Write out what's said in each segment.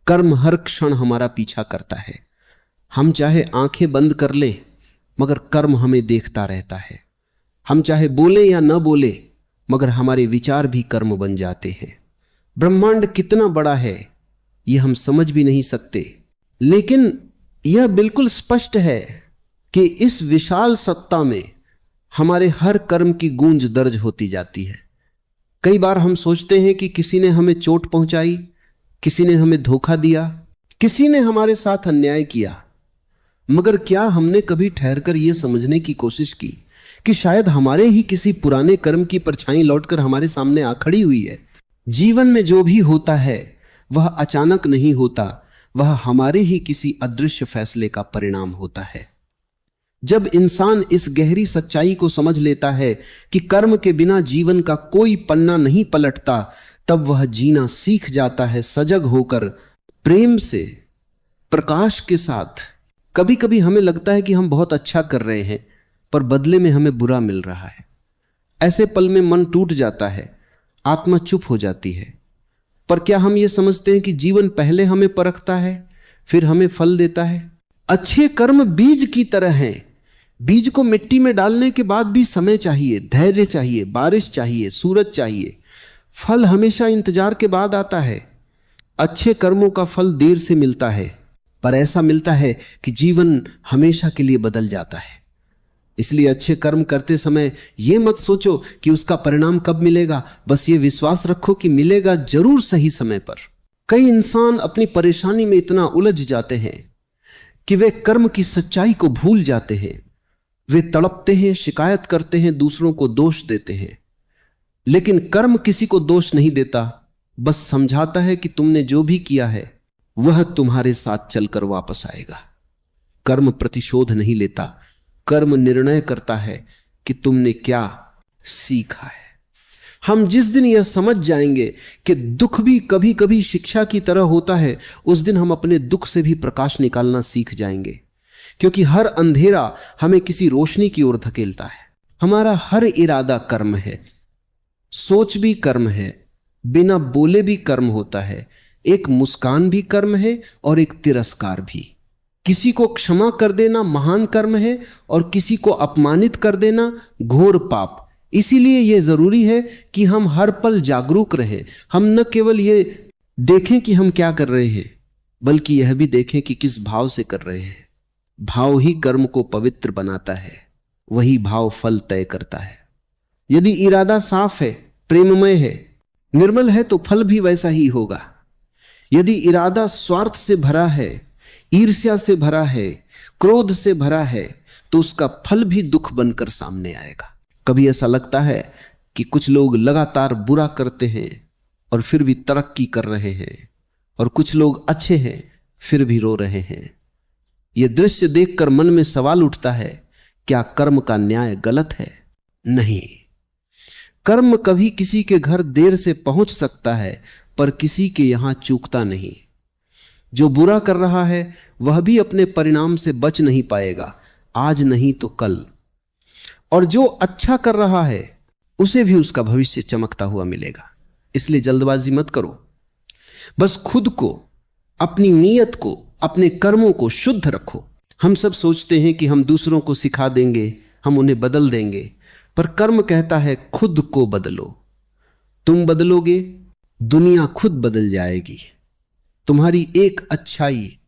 कर्म हर क्षण हमारा पीछा करता है। हम चाहे आंखें बंद कर लें मगर कर्म हमें देखता रहता है। हम चाहे बोले या न बोले मगर हमारे विचार भी कर्म बन जाते हैं। ब्रह्मांड कितना बड़ा है यह हम समझ भी नहीं सकते, लेकिन यह बिल्कुल स्पष्ट है कि इस विशाल सत्ता में हमारे हर कर्म की गूंज दर्ज होती जाती है। कई बार हम सोचते हैं कि किसी ने हमें चोट पहुंचाई, किसी ने हमें धोखा दिया, किसी ने हमारे साथ अन्याय किया, मगर क्या हमने कभी ठहरकर यह समझने की कोशिश की कि शायद हमारे ही किसी पुराने कर्म की परछाई लौटकर हमारे सामने आ खड़ी हुई है। जीवन में जो भी होता है वह अचानक नहीं होता, वह हमारे ही किसी अदृश्य फैसले का परिणाम होता है। जब इंसान इस गहरी सच्चाई को समझ लेता है कि कर्म के बिना जीवन का कोई पन्ना नहीं पलटता, तब वह जीना सीख जाता है सजग होकर, प्रेम से, प्रकाश के साथ। कभी कभी हमें लगता है कि हम बहुत अच्छा कर रहे हैं पर बदले में हमें बुरा मिल रहा है। ऐसे पल में मन टूट जाता है, आत्मा चुप हो जाती है। पर क्या हम ये समझते हैं कि जीवन पहले हमें परखता है फिर हमें फल देता है? अच्छे कर्म बीज की तरह हैं। बीज को मिट्टी में डालने के बाद भी समय चाहिए, धैर्य चाहिए, बारिश चाहिए, सूरज चाहिए। फल हमेशा इंतजार के बाद आता है। अच्छे कर्मों का फल देर से मिलता है, पर ऐसा मिलता है कि जीवन हमेशा के लिए बदल जाता है। इसलिए अच्छे कर्म करते समय यह मत सोचो कि उसका परिणाम कब मिलेगा, बस ये विश्वास रखो कि मिलेगा जरूर सही समय पर। कई इंसान अपनी परेशानी में इतना उलझ जाते हैं कि वे कर्म की सच्चाई को भूल जाते हैं। वे तड़पते हैं, शिकायत करते हैं, दूसरों को दोष देते हैं, लेकिन कर्म किसी को दोष नहीं देता, बस समझाता है कि तुमने जो भी किया है वह तुम्हारे साथ चलकर वापस आएगा। कर्म प्रतिशोध नहीं लेता, कर्म निर्णय करता है कि तुमने क्या सीखा है। हम जिस दिन यह समझ जाएंगे कि दुख भी कभी कभी शिक्षा की तरह होता है, उस दिन हम अपने दुख से भी प्रकाश निकालना सीख जाएंगे, क्योंकि हर अंधेरा हमें किसी रोशनी की ओर धकेलता है। हमारा हर इरादा कर्म है, सोच भी कर्म है, बिना बोले भी कर्म होता है, एक मुस्कान भी कर्म है और एक तिरस्कार भी। किसी को क्षमा कर देना महान कर्म है और किसी को अपमानित कर देना घोर पाप। इसीलिए यह जरूरी है कि हम हर पल जागरूक रहें। हम न केवल ये देखें कि हम क्या कर रहे हैं, बल्कि यह भी देखें कि किस भाव से कर रहे हैं। भाव ही कर्म को पवित्र बनाता है, वही भाव फल तय करता है। यदि इरादा साफ है, प्रेममय है, निर्मल है, तो फल भी वैसा ही होगा। यदि इरादा स्वार्थ से भरा है, ईर्ष्या से भरा है, क्रोध से भरा है, तो उसका फल भी दुख बनकर सामने आएगा। कभी ऐसा लगता है कि कुछ लोग लगातार बुरा करते हैं और फिर भी तरक्की कर रहे हैं, और कुछ लोग अच्छे हैं फिर भी रो रहे हैं। यह दृश्य देखकर मन में सवाल उठता है, क्या कर्म का न्याय गलत है? नहीं। कर्म कभी किसी के घर देर से पहुंच सकता है, पर किसी के यहां चूकता नहीं। जो बुरा कर रहा है वह भी अपने परिणाम से बच नहीं पाएगा, आज नहीं तो कल। और जो अच्छा कर रहा है उसे भी उसका भविष्य चमकता हुआ मिलेगा। इसलिए जल्दबाजी मत करो, बस खुद को, अपनी नीयत को, अपने कर्मों को शुद्ध रखो। हम सब सोचते हैं कि हम दूसरों को सिखा देंगे, हम उन्हें बदल देंगे, पर कर्म कहता है खुद को बदलो। तुम बदलोगे, दुनिया खुद बदल जाएगी। तुम्हारी एक अच्छाई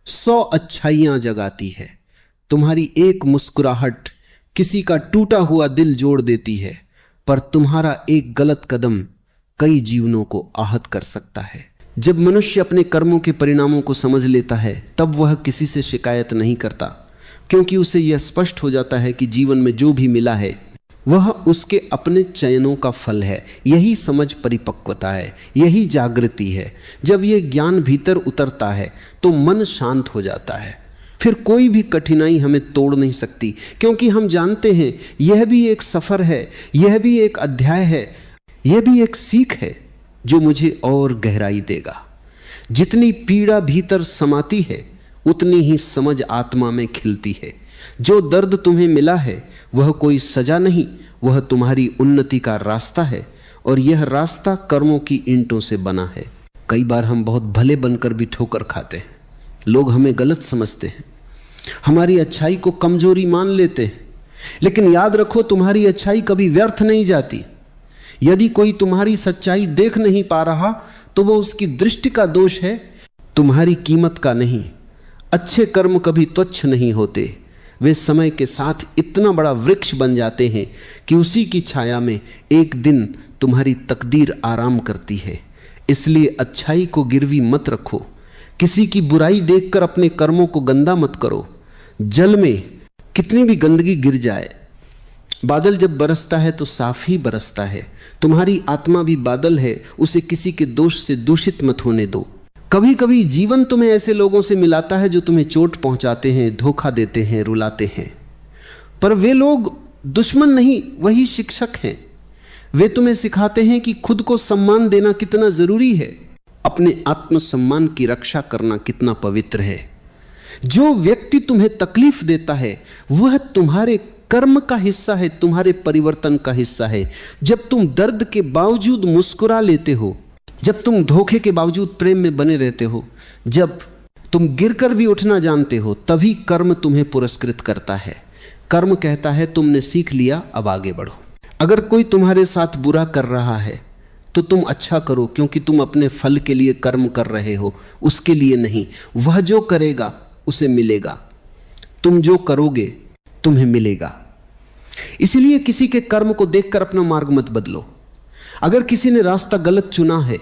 100 अच्छाइयां जगाती है। तुम्हारी एक मुस्कुराहट किसी का टूटा हुआ दिल जोड़ देती है, पर तुम्हारा एक गलत कदम कई जीवनों को आहत कर सकता है। जब मनुष्य अपने कर्मों के परिणामों को समझ लेता है, तब वह किसी से शिकायत नहीं करता, क्योंकि उसे यह स्पष्ट हो जाता है कि जीवन में जो भी मिला है वह उसके अपने चयनों का फल है। यही समझ परिपक्वता है, यही जागृति है। जब यह ज्ञान भीतर उतरता है तो मन शांत हो जाता है। फिर कोई भी कठिनाई हमें तोड़ नहीं सकती, क्योंकि हम जानते हैं यह भी एक सफर है, यह भी एक अध्याय है, यह भी एक सीख है जो मुझे और गहराई देगा। जितनी पीड़ा भीतर समाती है उतनी ही समझ आत्मा में खिलती है। जो दर्द तुम्हें मिला है वह कोई सजा नहीं, वह तुम्हारी उन्नति का रास्ता है, और यह रास्ता कर्मों की ईंटों से बना है। कई बार हम बहुत भले बनकर भी ठोकर खाते हैं, लोग हमें गलत समझते हैं, हमारी अच्छाई को कमजोरी मान लेते हैं। लेकिन याद रखो, तुम्हारी अच्छाई कभी व्यर्थ नहीं जाती। यदि कोई तुम्हारी सच्चाई देख नहीं पा रहा तो वो उसकी दृष्टि का दोष है, तुम्हारी कीमत का नहीं। अच्छे कर्म कभी तुच्छ नहीं होते, वे समय के साथ इतना बड़ा वृक्ष बन जाते हैं कि उसी की छाया में एक दिन तुम्हारी तकदीर आराम करती है। इसलिए अच्छाई को गिरवी मत रखो, किसी की बुराई देखकर अपने कर्मों को गंदा मत करो। जल में कितनी भी गंदगी गिर जाए, बादल जब बरसता है तो साफ ही बरसता है। तुम्हारी आत्मा भी बादल है, उसे किसी के दोष से दूषित मत होने दो। कभी कभी जीवन तुम्हें ऐसे लोगों से मिलाता है जो तुम्हें चोट पहुंचाते हैं, धोखा देते हैं, रुलाते हैं, पर वे लोग दुश्मन नहीं, वही शिक्षक हैं। वे तुम्हें सिखाते हैं कि खुद को सम्मान देना कितना जरूरी है, अपने आत्मसम्मान की रक्षा करना कितना पवित्र है। जो व्यक्ति तुम्हें तकलीफ देता है वह तुम्हारे कर्म का हिस्सा है, तुम्हारे परिवर्तन का हिस्सा है। जब तुम दर्द के बावजूद मुस्कुरा लेते हो, जब तुम धोखे के बावजूद प्रेम में बने रहते हो, जब तुम गिरकर भी उठना जानते हो, तभी कर्म तुम्हें पुरस्कृत करता है। कर्म कहता है तुमने सीख लिया, अब आगे बढ़ो। अगर कोई तुम्हारे साथ बुरा कर रहा है तो तुम अच्छा करो, क्योंकि तुम अपने फल के लिए कर्म कर रहे हो, उसके लिए नहीं। वह जो करेगा उसे मिलेगा, तुम जो करोगे तुम्हें मिलेगा। इसलिए किसी के कर्म को देखकर अपना मार्ग मत बदलो। अगर किसी ने रास्ता गलत चुना है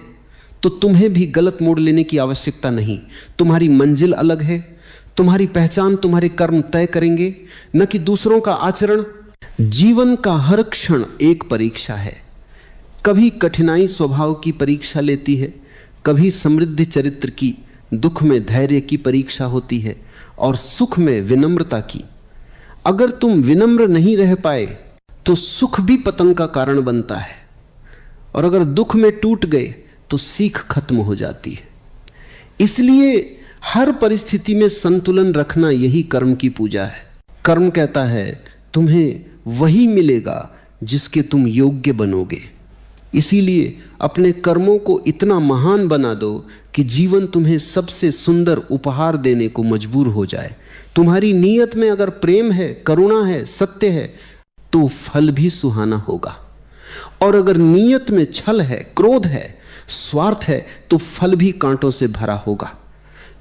तो तुम्हें भी गलत मोड़ लेने की आवश्यकता नहीं। तुम्हारी मंजिल अलग है, तुम्हारी पहचान तुम्हारे कर्म तय करेंगे, न कि दूसरों का आचरण। जीवन का हर क्षण एक परीक्षा है। कभी कठिनाई स्वभाव की परीक्षा लेती है, कभी समृद्धि चरित्र की, दुख में धैर्य की परीक्षा होती है, और सुख में विनम्रता की। अगर तुम विनम्र नहीं रह पाए तो सुख भी पतंग का कारण बनता है, और अगर दुख में टूट गए तो सीख खत्म हो जाती है। इसलिए हर परिस्थिति में संतुलन रखना यही कर्म की पूजा है। कर्म कहता है तुम्हें वही मिलेगा जिसके तुम योग्य बनोगे। इसीलिए अपने कर्मों को इतना महान बना दो कि जीवन तुम्हें सबसे सुंदर उपहार देने को मजबूर हो जाए। तुम्हारी नीयत में अगर प्रेम है, करुणा है, सत्य है, तो फल भी सुहाना होगा। और अगर नीयत में छल है, क्रोध है, स्वार्थ है, तो फल भी कांटों से भरा होगा।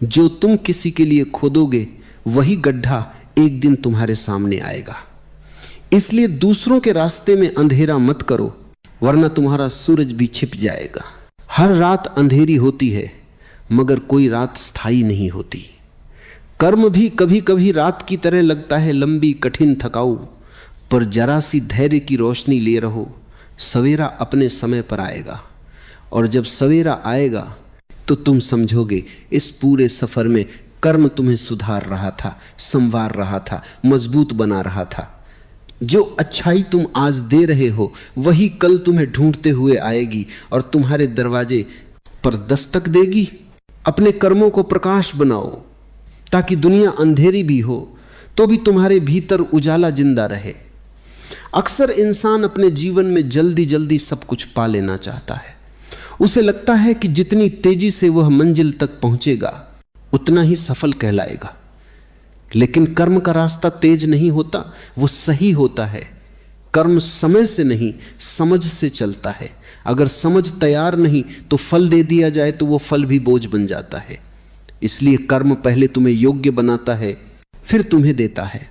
जो तुम किसी के लिए खोदोगे वही गड्ढा एक दिन तुम्हारे सामने आएगा। इसलिए दूसरों के रास्ते में अंधेरा मत करो, वरना तुम्हारा सूरज भी छिप जाएगा। हर रात अंधेरी होती है, मगर कोई रात स्थायी नहीं होती। कर्म भी कभी कभी रात की तरह लगता है, लंबी, कठिन, थकाऊ, पर जरा सी धैर्य की रोशनी लिए रहो, सवेरा अपने समय पर आएगा। और जब सवेरा आएगा तो तुम समझोगे इस पूरे सफर में कर्म तुम्हें सुधार रहा था, संवार रहा था, मजबूत बना रहा था। जो अच्छाई तुम आज दे रहे हो वही कल तुम्हें ढूंढते हुए आएगी और तुम्हारे दरवाजे पर दस्तक देगी। अपने कर्मों को प्रकाश बनाओ, ताकि दुनिया अंधेरी भी हो तो भी तुम्हारे भीतर उजाला जिंदा रहे। अक्सर इंसान अपने जीवन में जल्दी जल्दी सब कुछ पा लेना चाहता है। उसे लगता है कि जितनी तेजी से वह मंजिल तक पहुंचेगा उतना ही सफल कहलाएगा। लेकिन कर्म का रास्ता तेज नहीं होता, वो सही होता है। कर्म समय से नहीं, समझ से चलता है। अगर समझ तैयार नहीं तो फल दे दिया जाए तो वो फल भी बोझ बन जाता है। इसलिए कर्म पहले तुम्हें योग्य बनाता है, फिर तुम्हें देता है।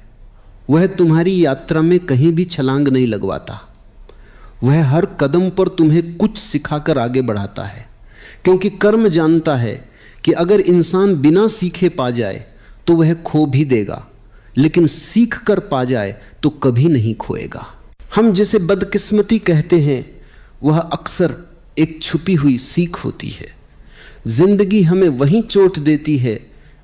वह तुम्हारी यात्रा में कहीं भी छलांग नहीं लगवाता, वह हर कदम पर तुम्हें कुछ सिखाकर आगे बढ़ाता है। क्योंकि कर्म जानता है कि अगर इंसान बिना सीखे पा जाए तो वह खो भी देगा, लेकिन सीख कर पा जाए तो कभी नहीं खोएगा। हम जिसे बदकिस्मती कहते हैं वह अक्सर एक छुपी हुई सीख होती है। जिंदगी हमें वहीं चोट देती है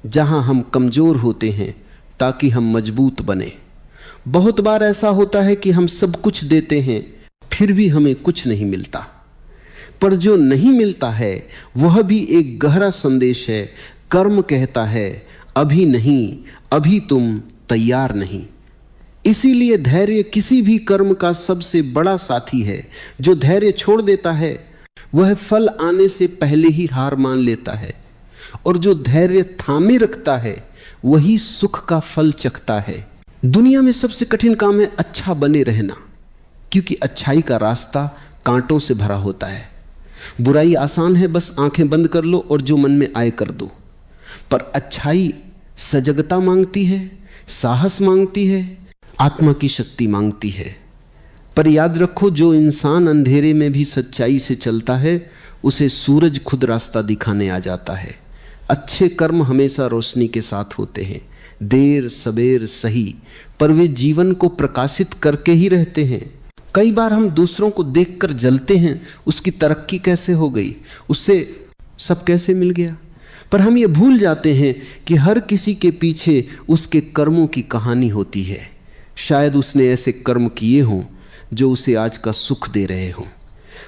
जहां हम कमजोर होते हैं, ताकि हम मजबूत बने। बहुत बार ऐसा होता है कि हम सब कुछ देते हैं फिर भी हमें कुछ नहीं मिलता, पर जो नहीं मिलता है वह भी एक गहरा संदेश है। कर्म कहता है अभी नहीं, अभी तुम तैयार नहीं। इसीलिए धैर्य किसी भी कर्म का सबसे बड़ा साथी है। जो धैर्य छोड़ देता है वह फल आने से पहले ही हार मान लेता है, और जो धैर्य थामे रखता है वही सुख का फल चखता है। दुनिया में सबसे कठिन काम है अच्छा बने रहना, क्योंकि अच्छाई का रास्ता कांटों से भरा होता है। बुराई आसान है, बस आंखें बंद कर लो और जो मन में आए कर दो। पर अच्छाई सजगता मांगती है, साहस मांगती है, आत्मा की शक्ति मांगती है। पर याद रखो, जो इंसान अंधेरे में भी सच्चाई से चलता है उसे सूरज खुद रास्ता दिखाने आ जाता है। अच्छे कर्म हमेशा रोशनी के साथ होते हैं, देर सबेर सही, पर वे जीवन को प्रकाशित करके ही रहते हैं। कई बार हम दूसरों को देखकर जलते हैं, उसकी तरक्की कैसे हो गई, उससे सब कैसे मिल गया, पर हम ये भूल जाते हैं कि हर किसी के पीछे उसके कर्मों की कहानी होती है। शायद उसने ऐसे कर्म किए हों जो उसे आज का सुख दे रहे हों,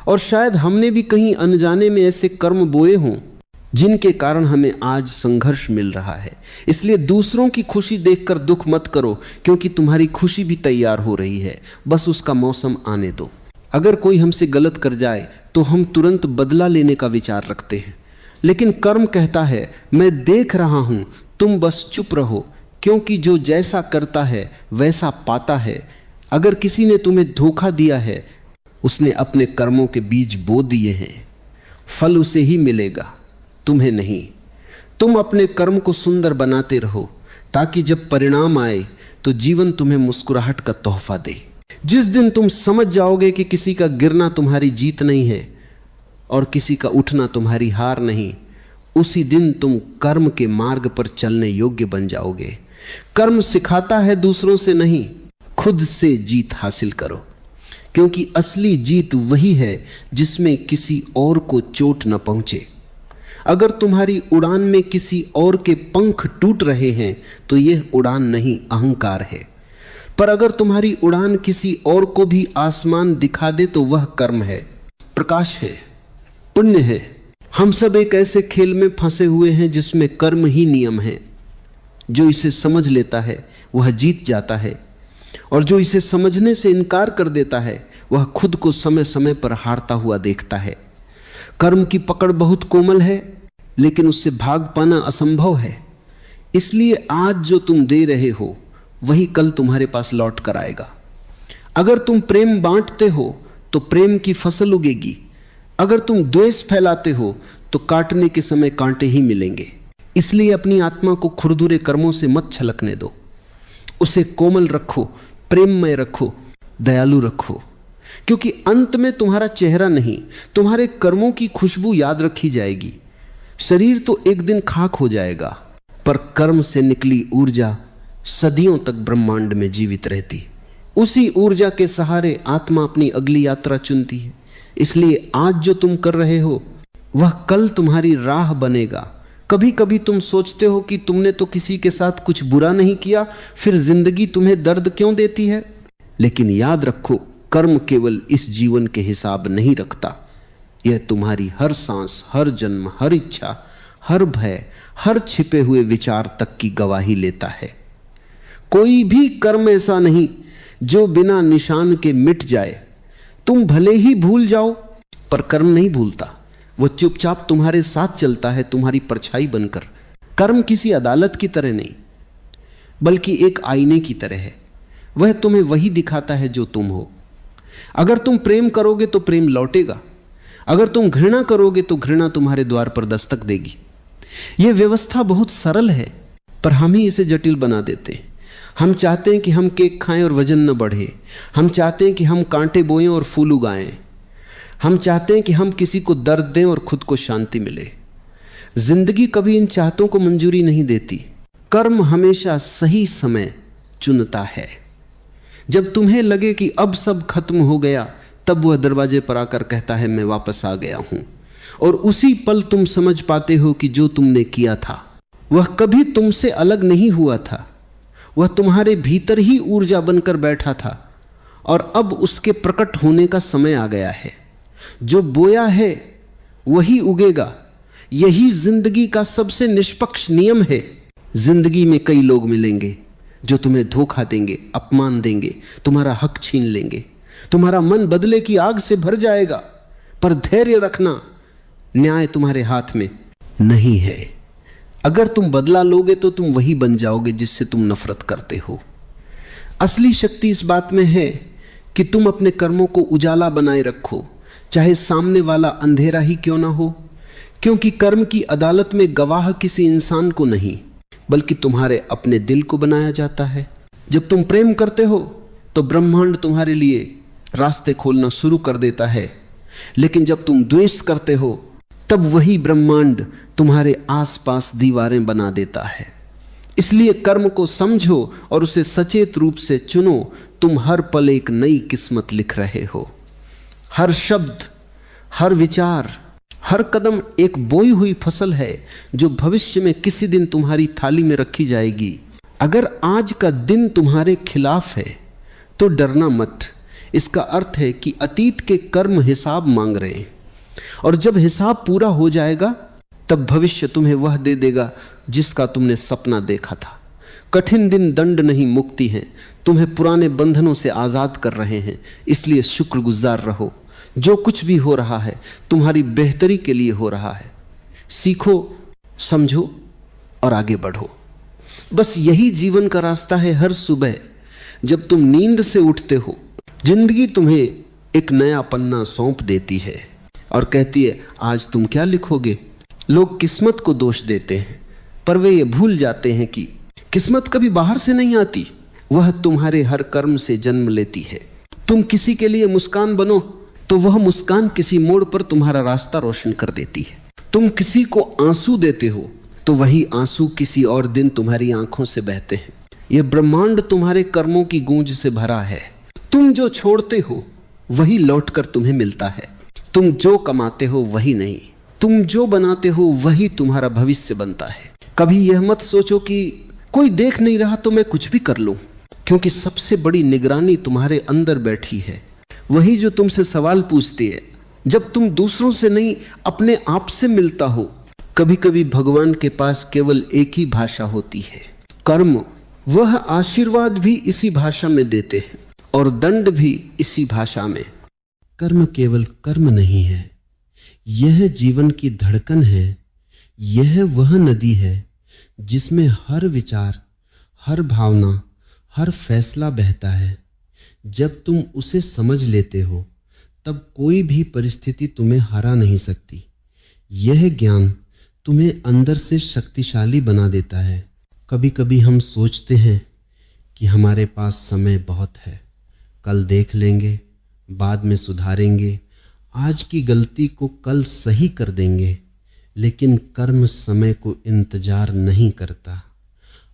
और शायद हमने भी कहीं अनजाने में ऐसे कर्म बोए हों जिनके कारण हमें आज संघर्ष मिल रहा है। इसलिए दूसरों की खुशी देखकर दुख मत करो, क्योंकि तुम्हारी खुशी भी तैयार हो रही है, बस उसका मौसम आने दो। अगर कोई हमसे गलत कर जाए तो हम तुरंत बदला लेने का विचार रखते हैं, लेकिन कर्म कहता है मैं देख रहा हूं, तुम बस चुप रहो, क्योंकि जो जैसा करता है वैसा पाता है। अगर किसी ने तुम्हें धोखा दिया है, उसने अपने कर्मों के बीज बो दिए हैं, फल उसे ही मिलेगा, तुम्हें नहीं। तुम अपने कर्म को सुंदर बनाते रहो, ताकि जब परिणाम आए तो जीवन तुम्हें मुस्कुराहट का तोहफा दे। जिस दिन तुम समझ जाओगे कि किसी का गिरना तुम्हारी जीत नहीं है और किसी का उठना तुम्हारी हार नहीं, उसी दिन तुम कर्म के मार्ग पर चलने योग्य बन जाओगे। कर्म सिखाता है दूसरों से नहीं, खुद से जीत हासिल करो, क्योंकि असली जीत वही है जिसमें किसी और को चोट न पहुंचे। अगर तुम्हारी उड़ान में किसी और के पंख टूट रहे हैं तो यह उड़ान नहीं, अहंकार है। पर अगर तुम्हारी उड़ान किसी और को भी आसमान दिखा दे तो वह कर्म है, प्रकाश है, पुण्य है। हम सब एक ऐसे खेल में फंसे हुए हैं जिसमें कर्म ही नियम है। जो इसे समझ लेता है वह जीत जाता है, और जो इसे समझने से इनकार कर देता है वह खुद को समय समय पर हारता हुआ देखता है। कर्म की पकड़ बहुत कोमल है, लेकिन उससे भाग पाना असंभव है। इसलिए आज जो तुम दे रहे हो वही कल तुम्हारे पास लौट कर आएगा। अगर तुम प्रेम बांटते हो तो प्रेम की फसल उगेगी, अगर तुम द्वेष फैलाते हो तो काटने के समय कांटे ही मिलेंगे। इसलिए अपनी आत्मा को खुरदुरे कर्मों से मत छलकने दो, उसे कोमल रखो, प्रेममय रखो, दयालु रखो, क्योंकि अंत में तुम्हारा चेहरा नहीं, तुम्हारे कर्मों की खुशबू याद रखी जाएगी। शरीर तो एक दिन खाक हो जाएगा, पर कर्म से निकली ऊर्जा सदियों तक ब्रह्मांड में जीवित रहती। उसी ऊर्जा के सहारे आत्मा अपनी अगली यात्रा चुनती है। इसलिए आज जो तुम कर रहे हो वह कल तुम्हारी राह बनेगा। कभी कभी तुम सोचते हो कि तुमने तो किसी के साथ कुछ बुरा नहीं किया, फिर जिंदगी तुम्हें दर्द क्यों देती है? लेकिन याद रखो, कर्म केवल इस जीवन के हिसाब नहीं रखता, यह तुम्हारी हर सांस, हर जन्म, हर इच्छा, हर भय, हर छिपे हुए विचार तक की गवाही लेता है। कोई भी कर्म ऐसा नहीं जो बिना निशान के मिट जाए। तुम भले ही भूल जाओ, पर कर्म नहीं भूलता, वो चुपचाप तुम्हारे साथ चलता है, तुम्हारी परछाई बनकर। कर्म किसी अदालत की तरह नहीं, बल्कि एक आईने की तरह है। वह तुम्हें वही दिखाता है जो तुम हो। अगर तुम प्रेम करोगे तो प्रेम लौटेगा, अगर तुम घृणा करोगे तो घृणा तुम्हारे द्वार पर दस्तक देगी। यह व्यवस्था बहुत सरल है, पर हम ही इसे जटिल बना देते हैं। हम चाहते हैं कि हम केक खाएं और वजन न बढ़े, हम चाहते हैं कि हम कांटे बोएं और फूल उगाएं, हम चाहते हैं कि हम किसी को दर्द दें और खुद को शांति मिले। जिंदगी कभी इन चाहतों को मंजूरी नहीं देती। कर्म हमेशा सही समय चुनता है। जब तुम्हें लगे कि अब सब खत्म हो गया, तब वह दरवाजे पर आकर कहता है मैं वापस आ गया हूं, और उसी पल तुम समझ पाते हो कि जो तुमने किया था वह कभी तुमसे अलग नहीं हुआ था, वह तुम्हारे भीतर ही ऊर्जा बनकर बैठा था, और अब उसके प्रकट होने का समय आ गया है। जो बोया है वही उगेगा। यही जिंदगी का सबसे निष्पक्ष नियम है। जिंदगी में कई लोग मिलेंगे जो तुम्हें धोखा देंगे, अपमान देंगे, तुम्हारा हक छीन लेंगे, तुम्हारा मन बदले की आग से भर जाएगा, पर धैर्य रखना, न्याय तुम्हारे हाथ में नहीं है। अगर तुम बदला लोगे तो तुम वही बन जाओगे जिससे तुम नफरत करते हो। असली शक्ति इस बात में है कि तुम अपने कर्मों को उजाला बनाए रखो, चाहे सामने वाला अंधेरा ही क्यों ना हो, क्योंकि कर्म की अदालत में गवाह किसी इंसान को नहीं बल्कि तुम्हारे अपने दिल को बनाया जाता है। जब तुम प्रेम करते हो तो ब्रह्मांड तुम्हारे लिए रास्ते खोलना शुरू कर देता है, लेकिन जब तुम द्वेष करते हो तब वही ब्रह्मांड तुम्हारे आसपास दीवारें बना देता है। इसलिए कर्म को समझो और उसे सचेत रूप से चुनो। तुम हर पल एक नई किस्मत लिख रहे हो। हर शब्द, हर विचार, हर कदम एक बोई हुई फसल है जो भविष्य में किसी दिन तुम्हारी थाली में रखी जाएगी। अगर आज का दिन तुम्हारे खिलाफ है तो डरना मत। इसका अर्थ है कि अतीत के कर्म हिसाब मांग रहे हैं, और जब हिसाब पूरा हो जाएगा तब भविष्य तुम्हें वह दे देगा जिसका तुमने सपना देखा था। कठिन दिन दंड नहीं मुक्ति है, तुम्हें पुराने बंधनों से आजाद कर रहे हैं। इसलिए शुक्रगुजार रहो। जो कुछ भी हो रहा है तुम्हारी बेहतरी के लिए हो रहा है। सीखो, समझो और आगे बढ़ो। बस यही जीवन का रास्ता है। हर सुबह जब तुम नींद से उठते हो, जिंदगी तुम्हें एक नया पन्ना सौंप देती है और कहती है आज तुम क्या लिखोगे। लोग किस्मत को दोष देते हैं, पर वे ये भूल जाते हैं कि किस्मत कभी बाहर से नहीं आती, वह तुम्हारे हर कर्म से जन्म लेती है। तुम किसी के लिए मुस्कान बनो तो वह मुस्कान किसी मोड़ पर तुम्हारा रास्ता रोशन कर देती है। तुम किसी को आंसू देते हो तो वही आंसू किसी और दिन तुम्हारी आंखों से बहते हैं। यह ब्रह्मांड तुम्हारे कर्मों की गूंज से भरा है। तुम जो छोड़ते हो वही लौटकर तुम्हें मिलता है। तुम जो कमाते हो वही नहीं, तुम जो बनाते हो वही तुम्हारा भविष्य बनता है। कभी यह मत सोचो कि कोई देख नहीं रहा तो मैं कुछ भी कर लूं, क्योंकि सबसे बड़ी निगरानी तुम्हारे अंदर बैठी है, वही जो तुमसे सवाल पूछती है। जब तुम दूसरों से नहीं अपने आप से मिलता हो, कभी कभी भगवान के पास केवल एक ही भाषा होती है, कर्म। वह आशीर्वाद भी इसी भाषा में देते हैं और दंड भी इसी भाषा में। कर्म केवल कर्म नहीं है, यह जीवन की धड़कन है। यह वह नदी है जिसमें हर विचार, हर भावना, हर फैसला बहता है। जब तुम उसे समझ लेते हो तब कोई भी परिस्थिति तुम्हें हरा नहीं सकती। यह ज्ञान तुम्हें अंदर से शक्तिशाली बना देता है। कभी कभी हम सोचते हैं कि हमारे पास समय बहुत है, कल देख लेंगे, बाद में सुधारेंगे, आज की गलती को कल सही कर देंगे। लेकिन कर्म समय को इंतजार नहीं करता।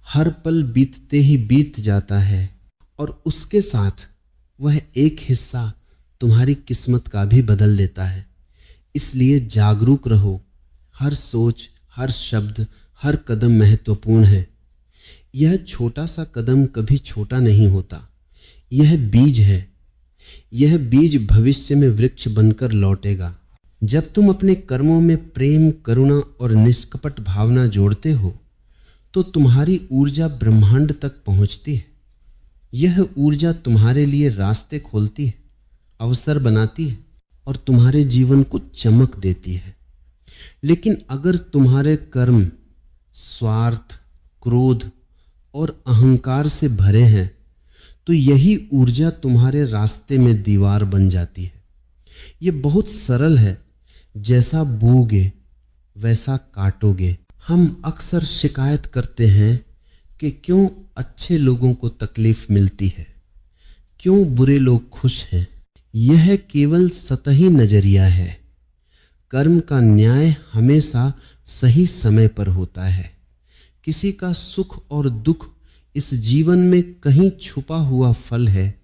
हर पल बीतते ही बीत जाता है और उसके साथ वह एक हिस्सा तुम्हारी किस्मत का भी बदल देता है। इसलिए जागरूक रहो। हर सोच, हर शब्द, हर कदम महत्वपूर्ण है। यह छोटा सा कदम कभी छोटा नहीं होता। यह बीज है। यह बीज भविष्य में वृक्ष बनकर लौटेगा। जब तुम अपने कर्मों में प्रेम, करुणा और निष्कपट भावना जोड़ते हो तो तुम्हारी ऊर्जा ब्रह्मांड तक पहुंचती है। यह ऊर्जा तुम्हारे लिए रास्ते खोलती है, अवसर बनाती है और तुम्हारे जीवन को चमक देती है। लेकिन अगर तुम्हारे कर्म स्वार्थ, क्रोध और अहंकार से भरे हैं तो यही ऊर्जा तुम्हारे रास्ते में दीवार बन जाती है। यह बहुत सरल है, जैसा बोओगे वैसा काटोगे। हम अक्सर शिकायत करते हैं कि क्यों अच्छे लोगों को तकलीफ मिलती है, क्यों बुरे लोग खुश हैं। यह केवल सतही नजरिया है। कर्म का न्याय हमेशा सही समय पर होता है। किसी का सुख और दुख इस जीवन में कहीं छुपा हुआ फल है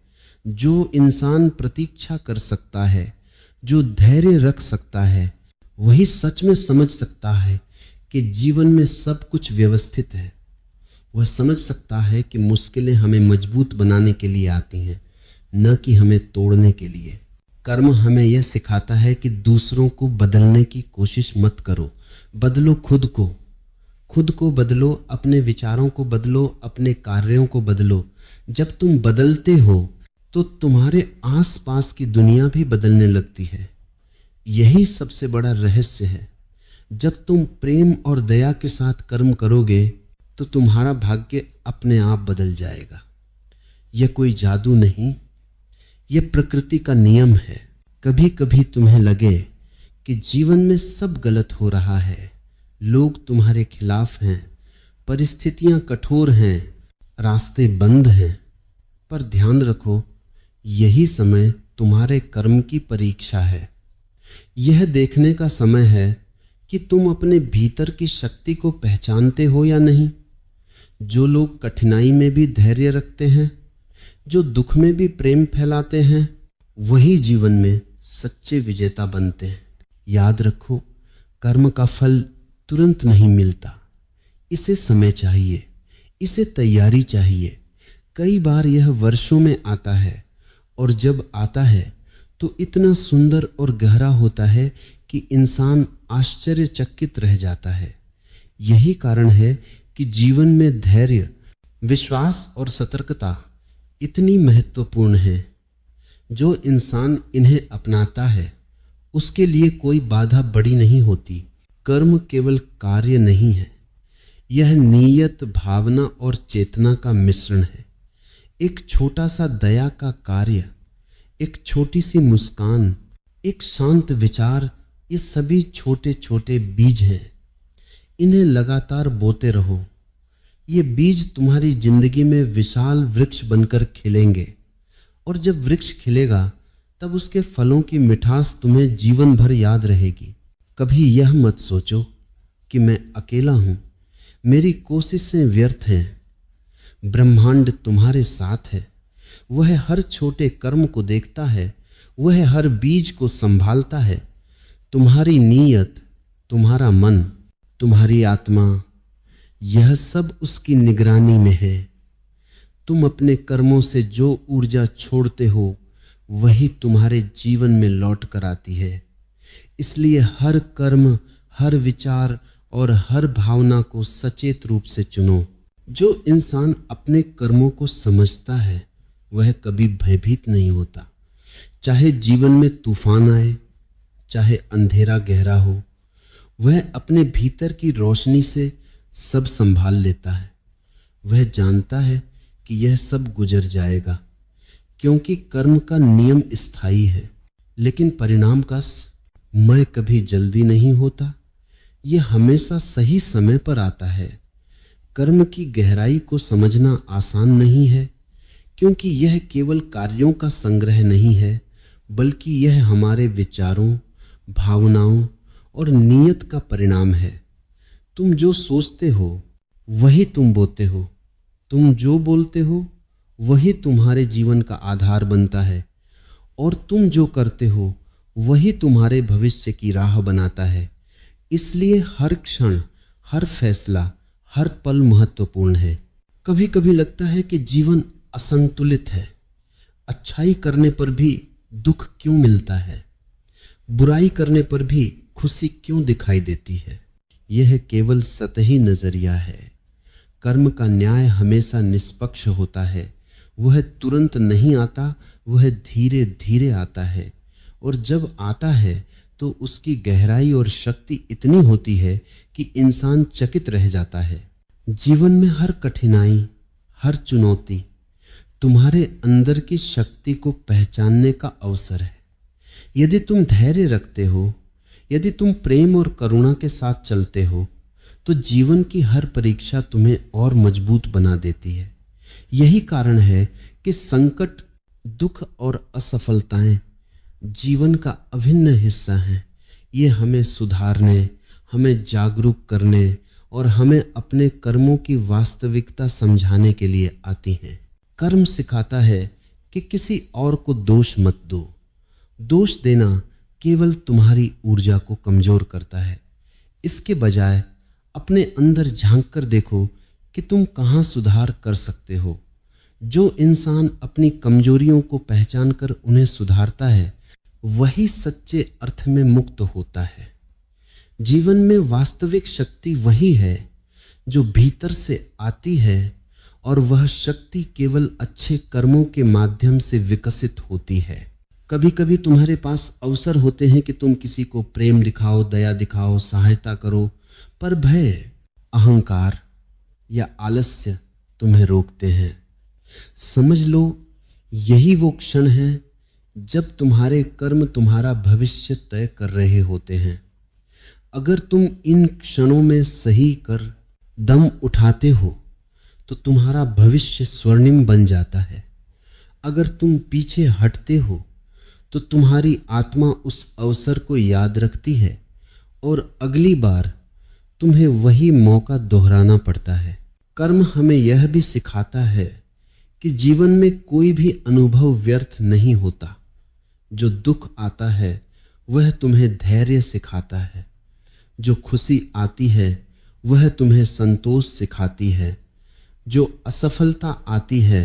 जो इंसान प्रतीक्षा कर सकता है। जो धैर्य रख सकता है वही सच में समझ सकता है कि जीवन में सब कुछ व्यवस्थित है। वह समझ सकता है कि मुश्किलें हमें मजबूत बनाने के लिए आती हैं, न कि हमें तोड़ने के लिए। कर्म हमें यह सिखाता है कि दूसरों को बदलने की कोशिश मत करो, बदलो खुद को। खुद को बदलो, अपने विचारों को बदलो, अपने कार्यों को बदलो। जब तुम बदलते हो तो तुम्हारे आसपास की दुनिया भी बदलने लगती है। यही सबसे बड़ा रहस्य है। जब तुम प्रेम और दया के साथ कर्म करोगे तो तुम्हारा भाग्य अपने आप बदल जाएगा। यह कोई जादू नहीं, यह प्रकृति का नियम है। कभी कभी तुम्हें लगे कि जीवन में सब गलत हो रहा है, लोग तुम्हारे खिलाफ हैं, परिस्थितियां कठोर हैं, रास्ते बंद हैं, पर ध्यान रखो, यही समय तुम्हारे कर्म की परीक्षा है। यह देखने का समय है कि तुम अपने भीतर की शक्ति को पहचानते हो या नहीं। जो लोग कठिनाई में भी धैर्य रखते हैं, जो दुख में भी प्रेम फैलाते हैं, वही जीवन में सच्चे विजेता बनते हैं। याद रखो, कर्म का फल तुरंत नहीं मिलता, इसे समय चाहिए, इसे तैयारी चाहिए। कई बार यह वर्षों में आता है, और जब आता है तो इतना सुंदर और गहरा होता है कि इंसान आश्चर्यचकित रह जाता है। यही कारण है कि जीवन में धैर्य, विश्वास और सतर्कता इतनी महत्वपूर्ण है। जो इंसान इन्हें अपनाता है उसके लिए कोई बाधा बड़ी नहीं होती। कर्म केवल कार्य नहीं है, यह नीयत, भावना और चेतना का मिश्रण है। एक छोटा सा दया का कार्य, एक छोटी सी मुस्कान, एक शांत विचार, ये सभी छोटे छोटे बीज हैं। इन्हें लगातार बोते रहो। ये बीज तुम्हारी जिंदगी में विशाल वृक्ष बनकर खिलेंगे, और जब वृक्ष खिलेगा तब उसके फलों की मिठास तुम्हें जीवन भर याद रहेगी। कभी यह मत सोचो कि मैं अकेला हूं, मेरी कोशिशें व्यर्थ हैं। ब्रह्मांड तुम्हारे साथ है। वह हर छोटे कर्म को देखता है, वह हर बीज को संभालता है। तुम्हारी नीयत, तुम्हारा मन, तुम्हारी आत्मा, यह सब उसकी निगरानी में है। तुम अपने कर्मों से जो ऊर्जा छोड़ते हो वही तुम्हारे जीवन में लौट कर आती है। इसलिए हर कर्म, हर विचार और हर भावना को सचेत रूप से चुनो। जो इंसान अपने कर्मों को समझता है वह कभी भयभीत नहीं होता। चाहे जीवन में तूफान आए, चाहे अंधेरा गहरा हो, वह अपने भीतर की रोशनी से सब संभाल लेता है। वह जानता है कि यह सब गुजर जाएगा, क्योंकि कर्म का नियम स्थायी है, लेकिन परिणाम का समय कभी जल्दी नहीं होता। यह हमेशा सही समय पर आता है। कर्म की गहराई को समझना आसान नहीं है, क्योंकि यह केवल कार्यों का संग्रह नहीं है, बल्कि यह हमारे विचारों, भावनाओं और नीयत का परिणाम है। तुम जो सोचते हो वही तुम बोते हो, तुम जो बोलते हो वही तुम्हारे जीवन का आधार बनता है, और तुम जो करते हो वही तुम्हारे भविष्य की राह बनाता है। इसलिए हर क्षण, हर फैसला, हर पल महत्वपूर्ण है। कभी कभी लगता है कि जीवन असंतुलित है। अच्छाई करने पर भी दुख क्यों मिलता है? बुराई करने पर भी खुशी क्यों दिखाई देती है? यह केवल सतही नजरिया है। कर्म का न्याय हमेशा निष्पक्ष होता है। वह तुरंत नहीं आता, वह धीरे धीरे आता है, और जब आता है तो उसकी गहराई और शक्ति इतनी होती है कि इंसान चकित रह जाता है। जीवन में हर कठिनाई, हर चुनौती तुम्हारे अंदर की शक्ति को पहचानने का अवसर है। यदि तुम धैर्य रखते हो, यदि तुम प्रेम और करुणा के साथ चलते हो, तो जीवन की हर परीक्षा तुम्हें और मजबूत बना देती है। यही कारण है कि संकट, दुख और असफलताएं जीवन का अभिन्न हिस्सा हैं। ये हमें सुधारने, हमें जागरूक करने और हमें अपने कर्मों की वास्तविकता समझाने के लिए आती हैं। कर्म सिखाता है कि किसी और को दोष मत दो। दोष देना केवल तुम्हारी ऊर्जा को कमजोर करता है। इसके बजाय अपने अंदर झांक कर देखो कि तुम कहाँ सुधार कर सकते हो। जो इंसान अपनी कमजोरियों को पहचान कर उन्हें सुधारता है, वही सच्चे अर्थ में मुक्त होता है। जीवन में वास्तविक शक्ति वही है जो भीतर से आती है, और वह शक्ति केवल अच्छे कर्मों के माध्यम से विकसित होती है। कभी कभी तुम्हारे पास अवसर होते हैं कि तुम किसी को प्रेम दिखाओ, दया दिखाओ, सहायता करो, पर भय, अहंकार या आलस्य तुम्हें रोकते हैं। समझ लो, यही वो क्षण है जब तुम्हारे कर्म तुम्हारा भविष्य तय कर रहे होते हैं। अगर तुम इन क्षणों में सही कर दम उठाते हो तो तुम्हारा भविष्य स्वर्णिम बन जाता है। अगर तुम पीछे हटते हो तो तुम्हारी आत्मा उस अवसर को याद रखती है और अगली बार तुम्हें वही मौका दोहराना पड़ता है। कर्म हमें यह भी सिखाता है कि जीवन में कोई भी अनुभव व्यर्थ नहीं होता। जो दुख आता है वह तुम्हें धैर्य सिखाता है, जो खुशी आती है वह तुम्हें संतोष सिखाती है, जो असफलता आती है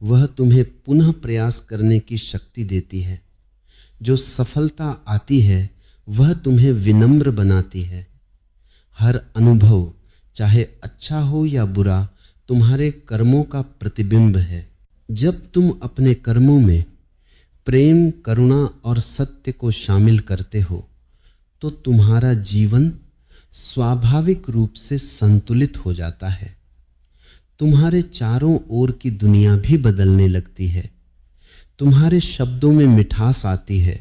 वह तुम्हें पुनः प्रयास करने की शक्ति देती है, जो सफलता आती है वह तुम्हें विनम्र बनाती है। हर अनुभव, चाहे अच्छा हो या बुरा, तुम्हारे कर्मों का प्रतिबिंब है। जब तुम अपने कर्मों में प्रेम, करुणा और सत्य को शामिल करते हो तो तुम्हारा जीवन स्वाभाविक रूप से संतुलित हो जाता है। तुम्हारे चारों ओर की दुनिया भी बदलने लगती है। तुम्हारे शब्दों में मिठास आती है,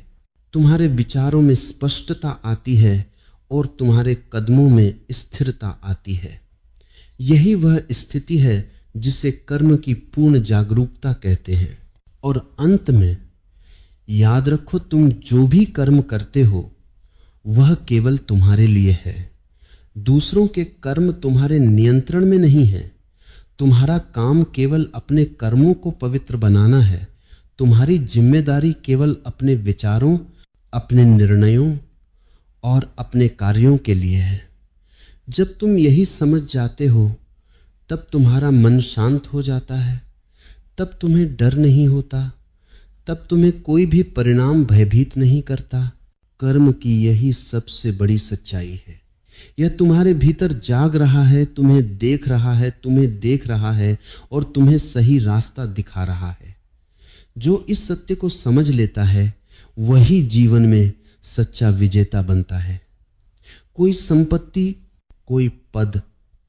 तुम्हारे विचारों में स्पष्टता आती है और तुम्हारे कदमों में स्थिरता आती है। यही वह स्थिति है जिसे कर्म की पूर्ण जागरूकता कहते हैं। और अंत में याद रखो, तुम जो भी कर्म करते हो वह केवल तुम्हारे लिए है। दूसरों के कर्म तुम्हारे नियंत्रण में नहीं है। तुम्हारा काम केवल अपने कर्मों को पवित्र बनाना है। तुम्हारी जिम्मेदारी केवल अपने विचारों, अपने निर्णयों और अपने कार्यों के लिए है। जब तुम यही समझ जाते हो तब तुम्हारा मन शांत हो जाता है, तब तुम्हें डर नहीं होता, तब तुम्हें कोई भी परिणाम भयभीत नहीं करता। कर्म की यही सबसे बड़ी सच्चाई है। यह तुम्हारे भीतर जाग रहा है, तुम्हें देख रहा है, तुम्हें देख रहा है और तुम्हें सही रास्ता दिखा रहा है। जो इस सत्य को समझ लेता है वही जीवन में सच्चा विजेता बनता है। कोई संपत्ति, कोई पद,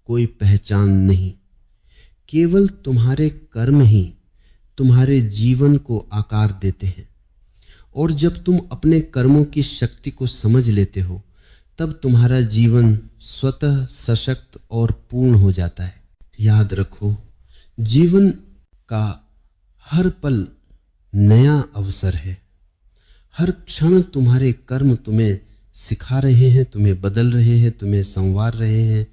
कोई पहचान नहीं, केवल तुम्हारे कर्म ही तुम्हारे जीवन को आकार देते हैं। और जब तुम अपने कर्मों की शक्ति को समझ लेते हो तब तुम्हारा जीवन स्वतः सशक्त और पूर्ण हो जाता है। याद रखो, जीवन का हर पल नया अवसर है। हर क्षण तुम्हारे कर्म तुम्हें सिखा रहे हैं, तुम्हें बदल रहे हैं, तुम्हें संवार रहे हैं।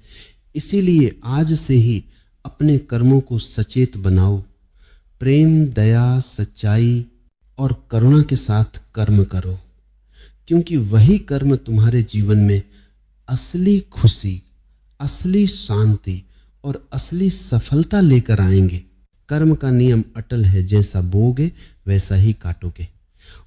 इसीलिए आज से ही अपने कर्मों को सचेत बनाओ। प्रेम, दया, सच्चाई और करुणा के साथ कर्म करो, क्योंकि वही कर्म तुम्हारे जीवन में असली खुशी, असली शांति और असली सफलता लेकर आएंगे। कर्म का नियम अटल है, जैसा बोओगे वैसा ही काटोगे।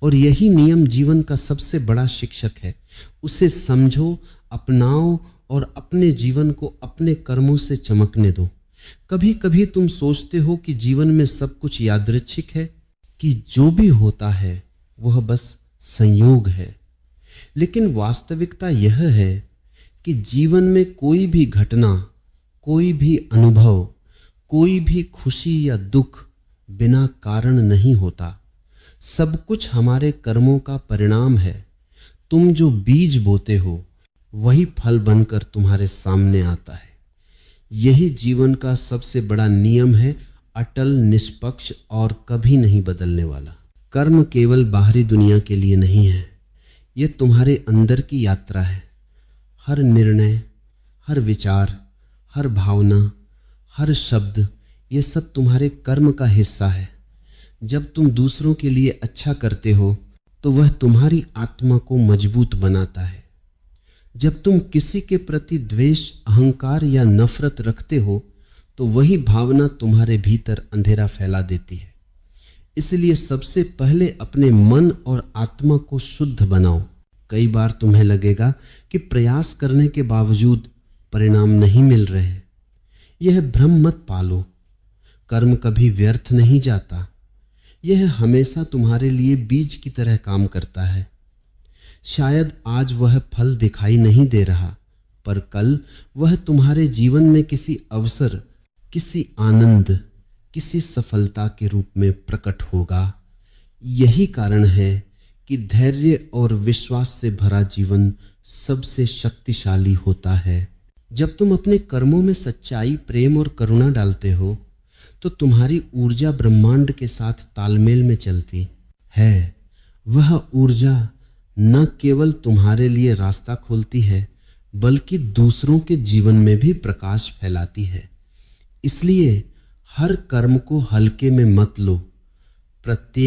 और यही नियम जीवन का सबसे बड़ा शिक्षक है। उसे समझो, अपनाओ और अपने जीवन को अपने कर्मों से चमकने दो। कभी कभी तुम सोचते हो कि जीवन में सब कुछ यादृच्छिक है, कि जो भी होता है वह बस संयोग है। लेकिन वास्तविकता यह है कि जीवन में कोई भी घटना, कोई भी अनुभव, कोई भी खुशी या दुख बिना कारण नहीं होता। सब कुछ हमारे कर्मों का परिणाम है। तुम जो बीज बोते हो वही फल बनकर तुम्हारे सामने आता है। यही जीवन का सबसे बड़ा नियम है, अटल, निष्पक्ष और कभी नहीं बदलने वाला। कर्म केवल बाहरी दुनिया के लिए नहीं है, यह तुम्हारे अंदर की यात्रा है। हर निर्णय, हर विचार, हर भावना, हर शब्द, ये सब तुम्हारे कर्म का हिस्सा है। जब तुम दूसरों के लिए अच्छा करते हो तो वह तुम्हारी आत्मा को मजबूत बनाता है। जब तुम किसी के प्रति द्वेष, अहंकार या नफरत रखते हो तो वही भावना तुम्हारे भीतर अंधेरा फैला देती है। इसलिए सबसे पहले अपने मन और आत्मा को शुद्ध बनाओ। कई बार तुम्हें लगेगा कि प्रयास करने के बावजूद परिणाम नहीं मिल रहे। यह भ्रम मत पालो। कर्म कभी व्यर्थ नहीं जाता। यह हमेशा तुम्हारे लिए बीज की तरह काम करता है। शायद आज वह फल दिखाई नहीं दे रहा, पर कल वह तुम्हारे जीवन में किसी अवसर, किसी आनंद, किसी सफलता के रूप में प्रकट होगा। यही कारण है कि धैर्य और विश्वास से भरा जीवन सबसे शक्तिशाली होता है। जब तुम अपने कर्मों में सच्चाई, प्रेम और करुणा डालते हो तो तुम्हारी ऊर्जा ब्रह्मांड के साथ तालमेल में चलती है। वह ऊर्जा न केवल तुम्हारे लिए रास्ता खोलती है, बल्कि दूसरों के जीवन में भी प्रकाश फैलाती है। इसलिए हर कर्म को हल्के में मत लो। प्रत्येक